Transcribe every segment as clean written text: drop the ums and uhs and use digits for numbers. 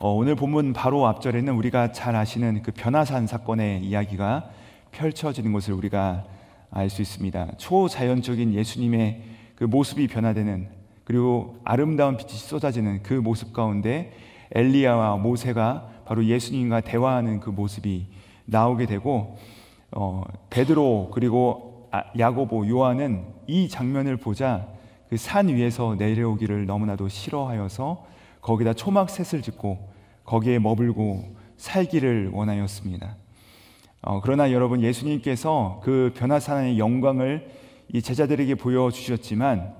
오늘 본문 바로 앞절에는 우리가 잘 아시는 그 변화산 사건의 이야기가 펼쳐지는 것을 우리가 알 수 있습니다. 초자연적인 예수님의 그 모습이 변화되는, 그리고 아름다운 빛이 쏟아지는 그 모습 가운데 엘리야와 모세가 바로 예수님과 대화하는 그 모습이 나오게 되고, 베드로 그리고 야고보, 요한은 이 장면을 보자 그 산 위에서 내려오기를 너무나도 싫어하여서 거기다 초막셋을 짓고 거기에 머물고 살기를 원하였습니다. 그러나 여러분, 예수님께서 그 변화산의 영광을 이 제자들에게 보여주셨지만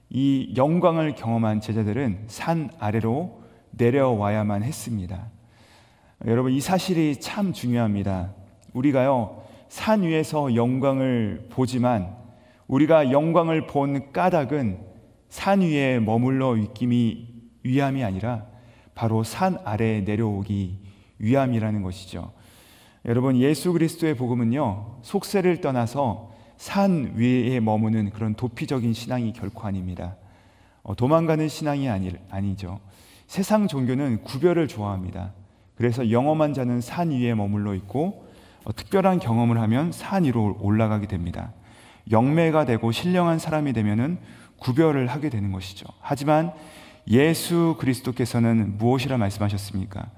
이 영광을 경험한 제자들은 산 아래로 내려와야만 했습니다. 여러분, 이 사실이 참 중요합니다. 우리가요, 산 위에서 영광을 보지만 우리가 영광을 본 까닭은 산 위에 머물러 있기 위함이 아니라 바로 산 아래에 내려오기 위함이라는 것이죠. 여러분, 예수 그리스도의 복음은요, 속세를 떠나서 산 위에 머무는 그런 도피적인 신앙이 결코 아닙니다. 도망가는 신앙이 아니죠. 세상 종교는 구별을 좋아합니다. 그래서 영험한 자는 산 위에 머물러 있고 특별한 경험을 하면 산 위로 올라가게 됩니다. 영매가 되고 신령한 사람이 되면은 구별을 하게 되는 것이죠. 하지만 예수 그리스도께서는 무엇이라 말씀하셨습니까?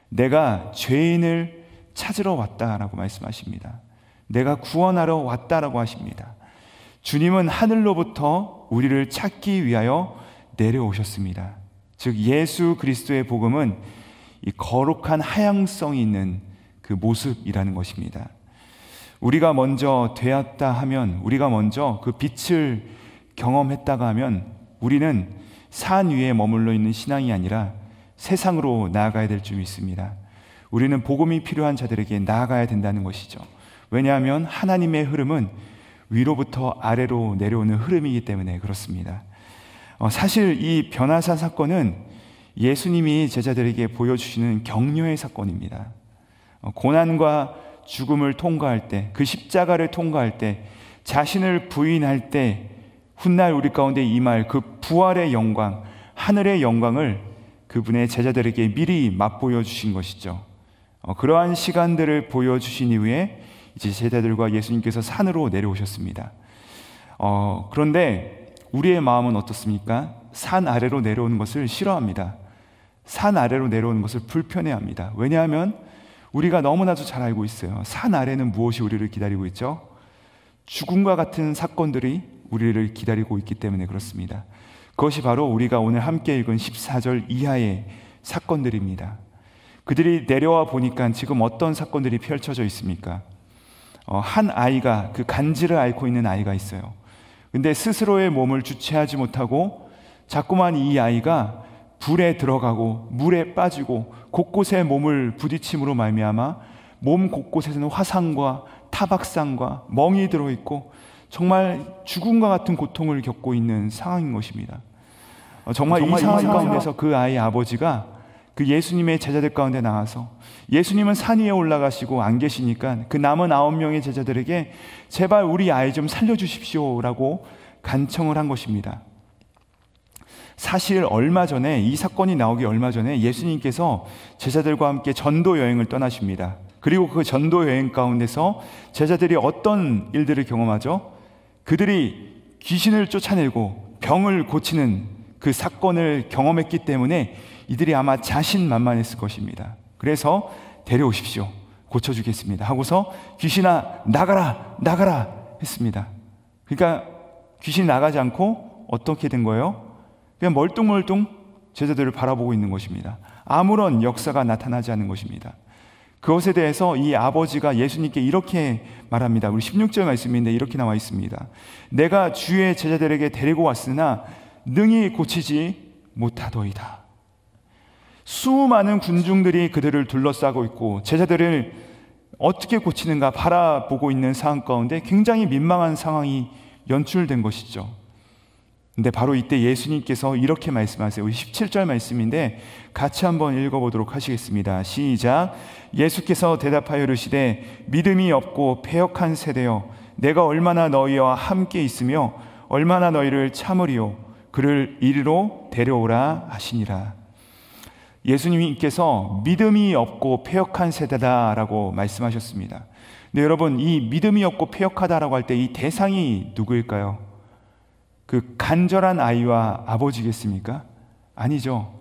내가 죄인을 찾으러 왔다라고 말씀하십니다. 내가 구원하러 왔다라고 하십니다. 주님은 하늘로부터 우리를 찾기 위하여 내려오셨습니다. 즉 예수 그리스도의 복음은 이 거룩한 하향성이 있는 그 모습이라는 것입니다. 우리가 먼저 되었다 하면, 우리가 먼저 그 빛을 경험했다가 하면 우리는 산 위에 머물러 있는 신앙이 아니라 세상으로 나아가야 될 줄 믿습니다. 우리는 복음이 필요한 자들에게 나아가야 된다는 것이죠. 왜냐하면 하나님의 흐름은 위로부터 아래로 내려오는 흐름이기 때문에 그렇습니다. 사실 이 변화산 사건은 예수님이 제자들에게 보여주시는 격려의 사건입니다. 고난과 죽음을 통과할 때, 그 십자가를 통과할 때, 자신을 부인할 때 훗날 우리 가운데 임할 그 부활의 영광, 하늘의 영광을 그분의 제자들에게 미리 맛보여 주신 것이죠. 그러한 시간들을 보여주신 이후에 이제 제자들과 예수님께서 산으로 내려오셨습니다. 그런데 우리의 마음은 어떻습니까? 산 아래로 내려오는 것을 싫어합니다. 산 아래로 내려오는 것을 불편해합니다. 왜냐하면 우리가 너무나도 잘 알고 있어요. 산 아래는 무엇이 우리를 기다리고 있죠? 죽음과 같은 사건들이 우리를 기다리고 있기 때문에 그렇습니다. 그것이 바로 우리가 오늘 함께 읽은 14절 이하의 사건들입니다. 그들이 내려와 보니까 지금 어떤 사건들이 펼쳐져 있습니까? 한 아이가, 그 간지를 앓고 있는 아이가 있어요. 근데 스스로의 몸을 주체하지 못하고 자꾸만 이 아이가 불에 들어가고 물에 빠지고 곳곳에 몸을 부딪힘으로 말미암아 몸 곳곳에서는 화상과 타박상과 멍이 들어있고 정말 죽음과 같은 고통을 겪고 있는 상황인 것입니다. 정말 이 상황 가운데서 그 아이의 아버지가 그 예수님의 제자들 가운데 나와서, 예수님은 산 위에 올라가시고 안 계시니까 그 남은 9명의 제자들에게 제발 우리 아이 좀 살려주십시오 라고 간청을 한 것입니다. 사실 얼마 전에, 이 사건이 나오기 얼마 전에 예수님께서 제자들과 함께 전도 여행을 떠나십니다. 그리고 그 전도 여행 가운데서 제자들이 어떤 일들을 경험하죠? 그들이 귀신을 쫓아내고 병을 고치는 그 사건을 경험했기 때문에 이들이 아마 자신만만했을 것입니다. 그래서 데려오십시오, 고쳐주겠습니다 하고서 귀신아 나가라 나가라 했습니다. 그러니까 귀신이 나가지 않고 어떻게 된 거예요? 그냥 멀뚱멀뚱 제자들을 바라보고 있는 것입니다. 아무런 역사가 나타나지 않는 것입니다. 그것에 대해서 이 아버지가 예수님께 이렇게 말합니다. 우리 16절 말씀인데 이렇게 나와 있습니다. 내가 주의 제자들에게 데리고 왔으나 능히 고치지 못하더이다. 수많은 군중들이 그들을 둘러싸고 있고 제자들을 어떻게 고치는가 바라보고 있는 상황 가운데 굉장히 민망한 상황이 연출된 것이죠. 근데 바로 이때 예수님께서 이렇게 말씀하세요. 17절 말씀인데 같이 한번 읽어보도록 하시겠습니다. 시작. 예수께서 대답하여 이르시되 믿음이 없고 패역한 세대여, 내가 얼마나 너희와 함께 있으며 얼마나 너희를 참으리요, 그를 이리로 데려오라 하시니라. 예수님께서 믿음이 없고 패역한 세대다라고 말씀하셨습니다. 근데 여러분, 이 믿음이 없고 패역하다라고 할 때 이 대상이 누구일까요? 그 간절한 아이와 아버지겠습니까? 아니죠.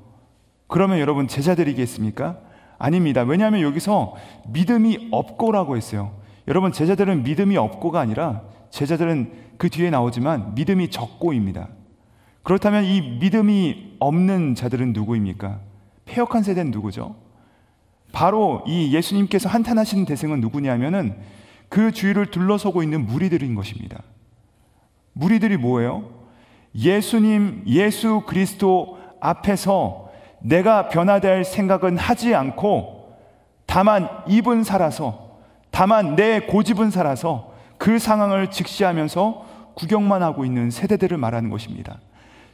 그러면 여러분 제자들이겠습니까? 아닙니다. 왜냐하면 여기서 믿음이 없고라고 했어요. 여러분, 제자들은 믿음이 없고가 아니라 제자들은 그 뒤에 나오지만 믿음이 적고입니다. 그렇다면 이 믿음이 없는 자들은 누구입니까? 패역한 세대는 누구죠? 바로 이 예수님께서 한탄하시는 대상은 누구냐면은 그 주위를 둘러서고 있는 무리들인 것입니다. 무리들이 뭐예요? 예수님, 예수 그리스도 앞에서 내가 변화될 생각은 하지 않고 다만 입은 살아서, 다만 내 고집은 살아서 그 상황을 직시하면서 구경만 하고 있는 세대들을 말하는 것입니다.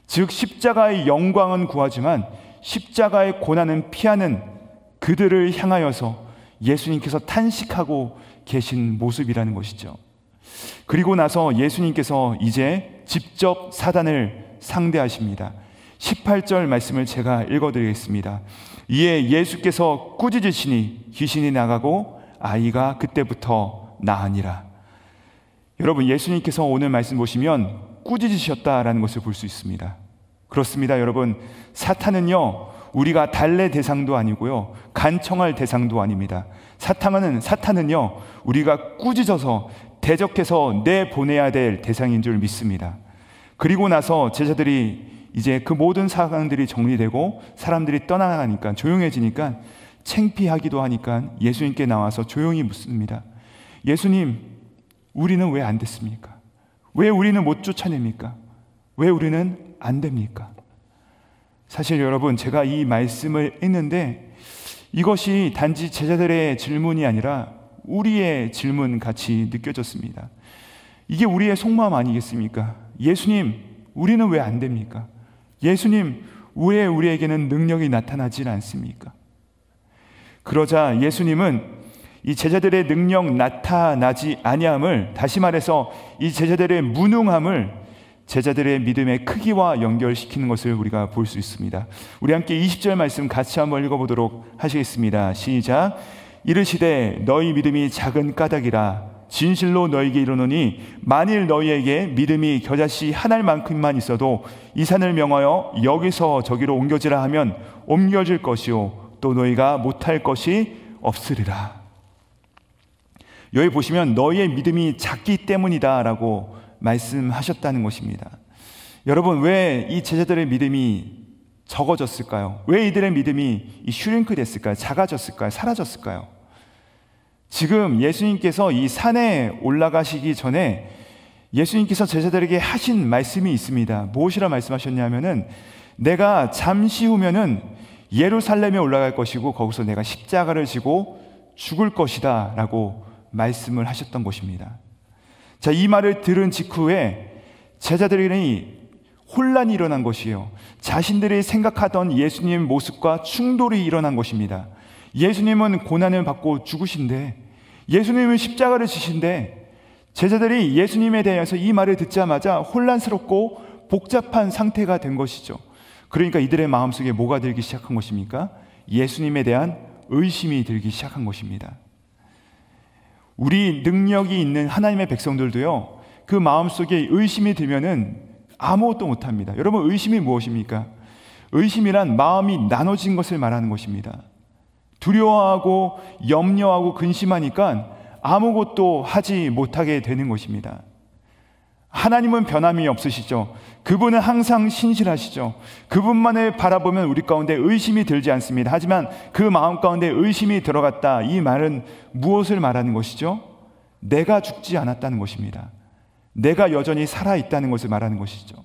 즉 십자가의 영광은 구하지만 십자가의 고난은 피하는 그들을 향하여서 예수님께서 탄식하고 계신 모습이라는 것이죠. 그리고 나서 예수님께서 이제 직접 사단을 상대하십니다. 18절 말씀을 제가 읽어드리겠습니다. 이에 예수께서 꾸짖으시니 귀신이 나가고 아이가 그때부터 나으니라. 여러분, 예수님께서 오늘 말씀 보시면 꾸짖으셨다라는 것을 볼 수 있습니다. 그렇습니다. 여러분, 사탄은요, 우리가 달랠 대상도 아니고요, 간청할 대상도 아닙니다. 사탄은요, 우리가 꾸짖어서 대적해서 내보내야 될 대상인 줄 믿습니다. 그리고 나서 제자들이 이제 그 모든 상황들이 정리되고 사람들이 떠나가니까, 조용해지니까 창피하기도 하니까 예수님께 나와서 조용히 묻습니다. 예수님, 우리는 왜 안 됐습니까? 왜 우리는 못 쫓아냅니까? 왜 우리는 안 됩니까? 사실 여러분, 제가 이 말씀을 했는데 이것이 단지 제자들의 질문이 아니라 우리의 질문 같이 느껴졌습니다. 이게 우리의 속마음 아니겠습니까? 예수님, 우리는 왜 안 됩니까? 예수님, 왜 우리에게는 능력이 나타나질 않습니까? 그러자 예수님은 이 제자들의 능력 나타나지 아니함을, 다시 말해서 이 제자들의 무능함을 제자들의 믿음의 크기와 연결시키는 것을 우리가 볼 수 있습니다. 우리 함께 20절 말씀 같이 한번 읽어보도록 하시겠습니다. 시작. 이르시되 너희 믿음이 작은 까닭이라 진실로 너희에게 이르노니 만일 너희에게 믿음이 겨자씨 한 알만큼만 있어도 이 산을 명하여 여기서 저기로 옮겨지라 하면 옮겨질 것이요 또 너희가 못할 것이 없으리라. 여기 보시면 너희의 믿음이 작기 때문이다 라고 말씀하셨다는 것입니다. 여러분, 왜 이 제자들의 믿음이 적어졌을까요? 왜 이들의 믿음이 슈링크 됐을까요? 작아졌을까요? 사라졌을까요? 지금 예수님께서 이 산에 올라가시기 전에 예수님께서 제자들에게 하신 말씀이 있습니다. 무엇이라 말씀하셨냐면은 내가 잠시 후면은 예루살렘에 올라갈 것이고 거기서 내가 십자가를 지고 죽을 것이다 라고 말씀을 하셨던 것입니다. 자, 이 말을 들은 직후에 제자들에게는 혼란이 일어난 것이에요. 자신들이 생각하던 예수님의 모습과 충돌이 일어난 것입니다. 예수님은 고난을 받고 죽으신데, 예수님은 십자가를 지신데, 제자들이 예수님에 대해서 이 말을 듣자마자 혼란스럽고 복잡한 상태가 된 것이죠. 그러니까 이들의 마음속에 뭐가 들기 시작한 것입니까? 예수님에 대한 의심이 들기 시작한 것입니다. 우리 능력이 있는 하나님의 백성들도요, 그 마음속에 의심이 들면은 아무것도 못합니다. 여러분, 의심이 무엇입니까? 의심이란 마음이 나눠진 것을 말하는 것입니다. 두려워하고 염려하고 근심하니까 아무것도 하지 못하게 되는 것입니다. 하나님은 변함이 없으시죠. 그분은 항상 신실하시죠. 그분만을 바라보면 우리 가운데 의심이 들지 않습니다. 하지만 그 마음 가운데 의심이 들어갔다, 이 말은 무엇을 말하는 것이죠? 내가 죽지 않았다는 것입니다. 내가 여전히 살아있다는 것을 말하는 것이죠.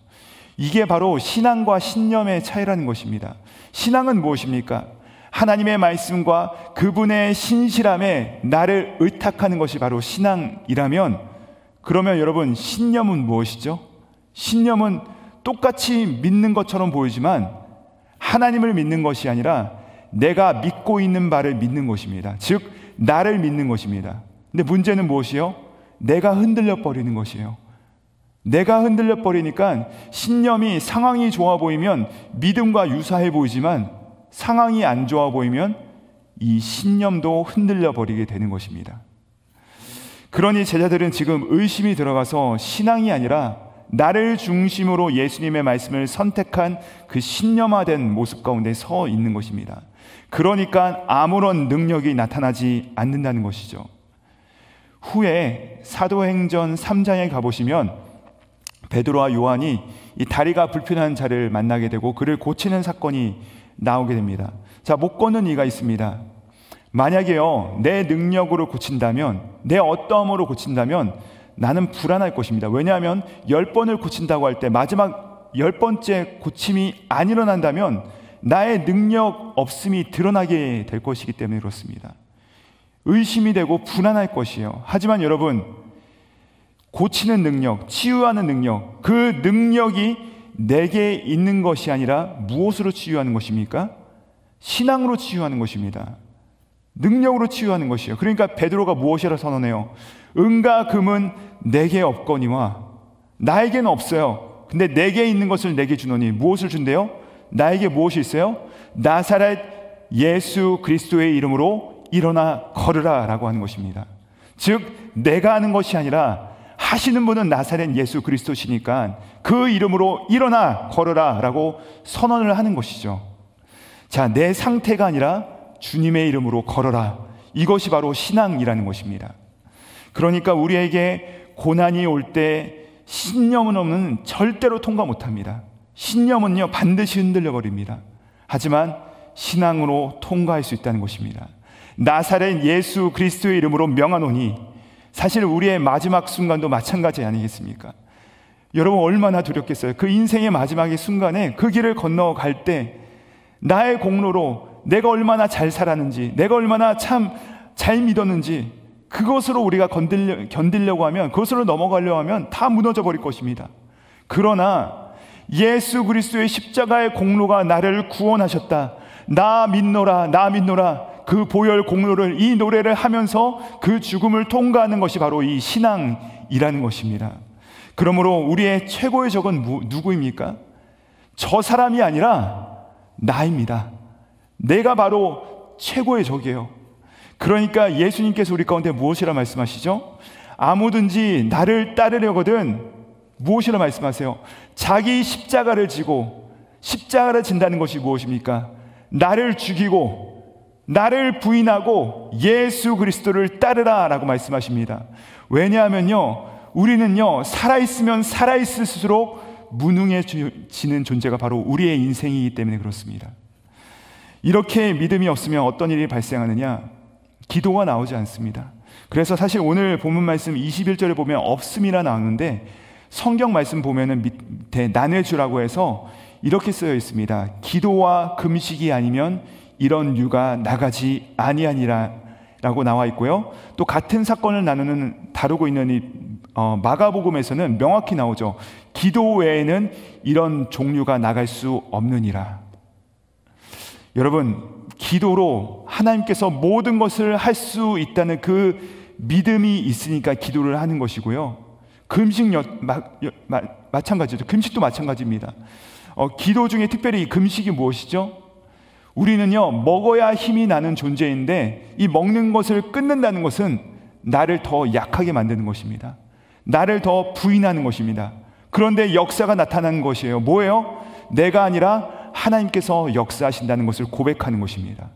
이게 바로 신앙과 신념의 차이라는 것입니다. 신앙은 무엇입니까? 하나님의 말씀과 그분의 신실함에 나를 의탁하는 것이 바로 신앙이라면, 그러면 여러분, 신념은 무엇이죠? 신념은 똑같이 믿는 것처럼 보이지만 하나님을 믿는 것이 아니라 내가 믿고 있는 바를 믿는 것입니다. 즉 나를 믿는 것입니다. 근데 문제는 무엇이요? 내가 흔들려 버리는 것이에요. 내가 흔들려 버리니까 신념이 상황이 좋아 보이면 믿음과 유사해 보이지만 상황이 안 좋아 보이면 이 신념도 흔들려 버리게 되는 것입니다. 그러니 제자들은 지금 의심이 들어가서 신앙이 아니라 나를 중심으로 예수님의 말씀을 선택한 그 신념화된 모습 가운데 서 있는 것입니다. 그러니까 아무런 능력이 나타나지 않는다는 것이죠. 후에 사도행전 3장에 가보시면 베드로와 요한이 이 다리가 불편한 자를 만나게 되고 그를 고치는 사건이 나오게 됩니다. 자, 못 걷는 이가 있습니다. 만약에요, 내 능력으로 고친다면, 내 어떠함으로 고친다면 나는 불안할 것입니다. 왜냐하면 10번을 고친다고 할 때 마지막 10번째 고침이 안 일어난다면 나의 능력 없음이 드러나게 될 것이기 때문에 그렇습니다. 의심이 되고 불안할 것이에요. 하지만 여러분, 고치는 능력, 치유하는 능력, 그 능력이 내게 있는 것이 아니라 무엇으로 치유하는 것입니까? 신앙으로 치유하는 것입니다. 능력으로 치유하는 것이에요. 그러니까 베드로가 무엇이라 선언해요? 은과 금은 내게 없거니와, 나에게는 없어요. 근데 내게 있는 것을 내게 주노니, 무엇을 준대요? 나에게 무엇이 있어요? 나사렛 예수 그리스도의 이름으로 일어나 걸으라 라고 하는 것입니다. 즉 내가 하는 것이 아니라 하시는 분은 나사렛 예수 그리스도시니까 그 이름으로 일어나 걸으라 라고 선언을 하는 것이죠. 자, 내 상태가 아니라 주님의 이름으로 걸어라. 이것이 바로 신앙이라는 것입니다. 그러니까 우리에게 고난이 올 때 신념은 없는 절대로 통과 못합니다. 신념은요 반드시 흔들려 버립니다. 하지만 신앙으로 통과할 수 있다는 것입니다. 나사렛 예수 그리스도의 이름으로 명하노니, 사실 우리의 마지막 순간도 마찬가지 아니겠습니까? 여러분 얼마나 두렵겠어요. 그 인생의 마지막의 순간에 그 길을 건너갈 때 나의 공로로 내가 얼마나 잘 살았는지, 내가 얼마나 참 잘 믿었는지, 그것으로 우리가 견디려고 하면, 그것으로 넘어가려고 하면 다 무너져 버릴 것입니다. 그러나 예수 그리스도의 십자가의 공로가 나를 구원하셨다, 나 믿노라, 나 믿노라, 그 보혈 공로를, 이 노래를 하면서 그 죽음을 통과하는 것이 바로 이 신앙이라는 것입니다. 그러므로 우리의 최고의 적은 누구입니까? 저 사람이 아니라 나입니다. 내가 바로 최고의 적이에요. 그러니까 예수님께서 우리 가운데 무엇이라 말씀하시죠? 아무든지 나를 따르려거든 무엇이라 말씀하세요? 자기 십자가를 지고, 십자가를 진다는 것이 무엇입니까? 나를 죽이고 나를 부인하고 예수 그리스도를 따르라 라고 말씀하십니다. 왜냐하면요, 우리는요 살아있으면 살아있을수록 무능해지는 존재가 바로 우리의 인생이기 때문에 그렇습니다. 이렇게 믿음이 없으면 어떤 일이 발생하느냐? 기도가 나오지 않습니다. 그래서 사실 오늘 본문 말씀 21절에 보면 없음이라 나오는데, 성경 말씀 보면은 밑에 나눠주라고 해서 이렇게 쓰여 있습니다. 기도와 금식이 아니면 이런 유가 나가지 아니하니라 라고 나와 있고요. 또 같은 사건을 다루고 있는 이 마가복음에서는 명확히 나오죠. 기도 외에는 이런 종류가 나갈 수 없느니라. 여러분, 기도로 하나님께서 모든 것을 할 수 있다는 그 믿음이 있으니까 기도를 하는 것이고요. 마찬가지죠. 금식도 마찬가지입니다. 기도 중에 특별히 이 금식이 무엇이죠? 우리는요 먹어야 힘이 나는 존재인데, 이 먹는 것을 끊는다는 것은 나를 더 약하게 만드는 것입니다. 나를 더 부인하는 것입니다. 그런데 역사가 나타나는 것이에요. 뭐예요? 내가 아니라 하나님께서 역사하신다는 것을 고백하는 것입니다.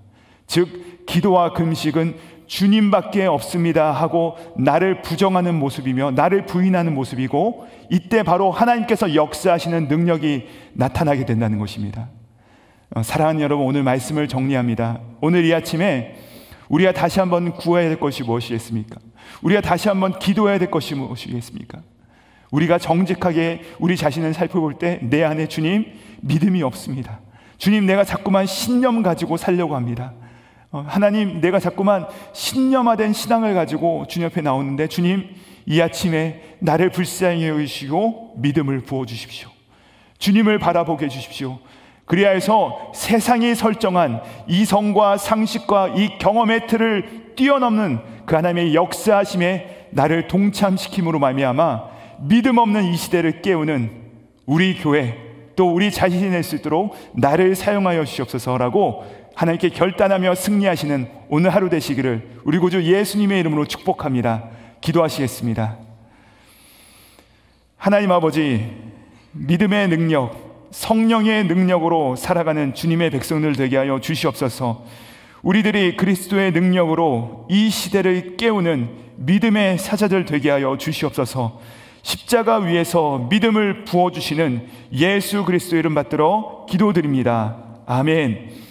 즉 기도와 금식은 주님밖에 없습니다 하고 나를 부정하는 모습이며 나를 부인하는 모습이고, 이때 바로 하나님께서 역사하시는 능력이 나타나게 된다는 것입니다. 사랑하는 여러분, 오늘 말씀을 정리합니다. 오늘 이 아침에 우리가 다시 한번 구해야 될 것이 무엇이겠습니까? 우리가 다시 한번 기도해야 될 것이 무엇이겠습니까? 우리가 정직하게 우리 자신을 살펴볼 때 내 안에 주님 믿음이 없습니다. 주님, 내가 자꾸만 신념 가지고 살려고 합니다. 하나님, 내가 자꾸만 신념화된 신앙을 가지고 주님 앞에 나오는데, 주님 이 아침에 나를 불쌍히 여기시고 믿음을 부어주십시오. 주님을 바라보게 해주십시오. 그리하여서 세상이 설정한 이성과 상식과 이 경험의 틀을 뛰어넘는 그 하나님의 역사하심에 나를 동참시킴으로 말미암아 믿음 없는 이 시대를 깨우는 우리 교회, 또 우리 자신이 낼 수 있도록 나를 사용하여 주시옵소서라고 하나님께 결단하며 승리하시는 오늘 하루 되시기를 우리 구주 예수님의 이름으로 축복합니다. 기도하시겠습니다. 하나님 아버지, 믿음의 능력, 성령의 능력으로 살아가는 주님의 백성들 되게 하여 주시옵소서. 우리들이 그리스도의 능력으로 이 시대를 깨우는 믿음의 사자들 되게 하여 주시옵소서. 십자가 위에서 믿음을 부어주시는 예수 그리스도 이름 받들어 기도드립니다. 아멘.